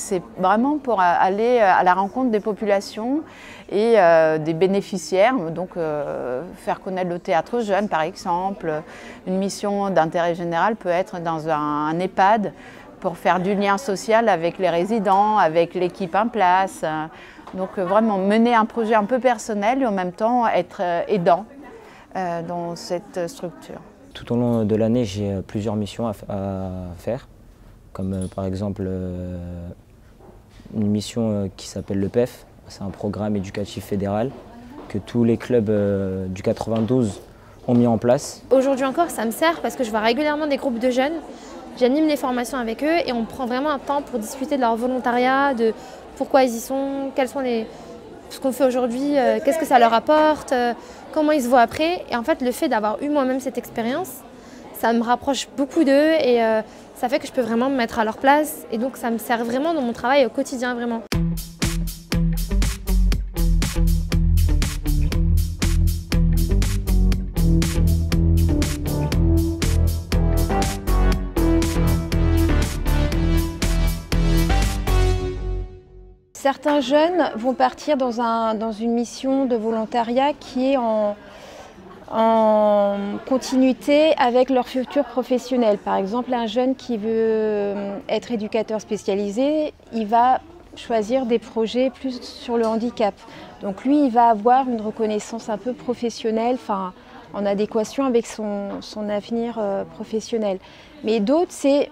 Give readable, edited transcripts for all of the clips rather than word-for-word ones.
C'est vraiment pour aller à la rencontre des populations et des bénéficiaires, donc faire connaître le théâtre aux jeunes par exemple. Une mission d'intérêt général peut être dans un EHPAD pour faire du lien social avec les résidents, avec l'équipe en place. Donc vraiment mener un projet un peu personnel et en même temps être aidant dans cette structure. Tout au long de l'année, j'ai plusieurs missions à faire, comme par exemple une mission qui s'appelle le PEF. C'est un programme éducatif fédéral que tous les clubs du 92 ont mis en place. Aujourd'hui encore, ça me sert parce que je vois régulièrement des groupes de jeunes. J'anime les formations avec eux et on prend vraiment un temps pour discuter de leur volontariat, de pourquoi ils y sont, quels sont ce qu'on fait aujourd'hui, qu'est-ce que ça leur apporte, comment ils se voient après. Et en fait, le fait d'avoir eu moi-même cette expérience, ça me rapproche beaucoup d'eux et ça fait que je peux vraiment me mettre à leur place. Et donc, ça me sert vraiment dans mon travail au quotidien, vraiment. Certains jeunes vont partir dans une mission de volontariat qui est en continuité avec leur futur professionnel. Par exemple, un jeune qui veut être éducateur spécialisé, il va choisir des projets plus sur le handicap. Donc lui, il va avoir une reconnaissance un peu professionnelle, en adéquation avec son avenir professionnel. Mais d'autres, c'est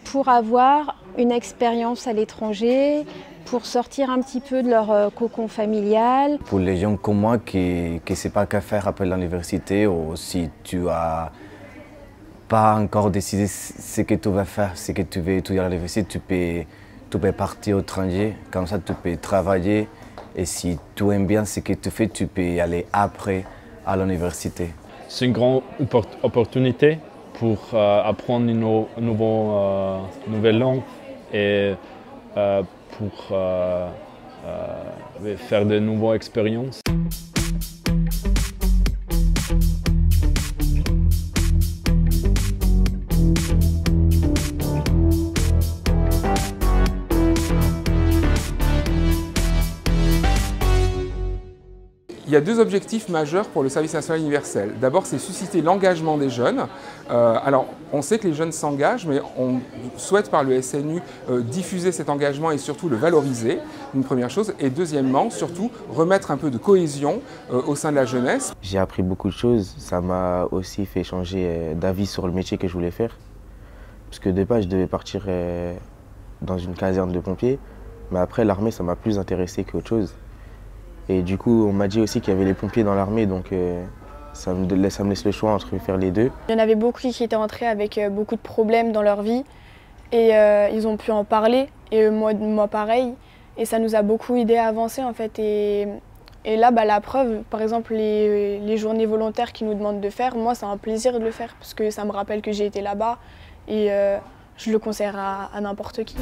pour avoir une expérience à l'étranger, pour sortir un petit peu de leur cocon familial. Pour les gens comme moi qui ne savent pas qu'à faire après l'université, ou si tu n'as pas encore décidé ce que tu vas faire, ce que tu veux étudier à l'université, tu peux partir au étranger, comme ça tu peux travailler et si tu aimes bien ce que tu fais, tu peux y aller après à l'université. C'est une grande opportunité pour apprendre une nouvelle langue et pour faire de nouvelles expériences. Il y a deux objectifs majeurs pour le service national universel. D'abord, c'est susciter l'engagement des jeunes. Alors, on sait que les jeunes s'engagent, mais on souhaite par le SNU diffuser cet engagement et surtout le valoriser, une première chose. Et deuxièmement, surtout, remettre un peu de cohésion au sein de la jeunesse. J'ai appris beaucoup de choses. Ça m'a aussi fait changer d'avis sur le métier que je voulais faire. Parce que de base, je devais partir dans une caserne de pompiers. Mais après, l'armée, ça m'a plus intéressé qu'autre chose. Et du coup, on m'a dit aussi qu'il y avait les pompiers dans l'armée, donc ça me laisse le choix entre faire les deux. Il y en avait beaucoup qui étaient rentrés avec beaucoup de problèmes dans leur vie et ils ont pu en parler, et moi pareil. Et ça nous a beaucoup aidé à avancer en fait. Et là, la preuve, par exemple, les journées volontaires qu'ils nous demandent de faire, moi c'est un plaisir de le faire parce que ça me rappelle que j'ai été là-bas et je le conseillerais à n'importe qui.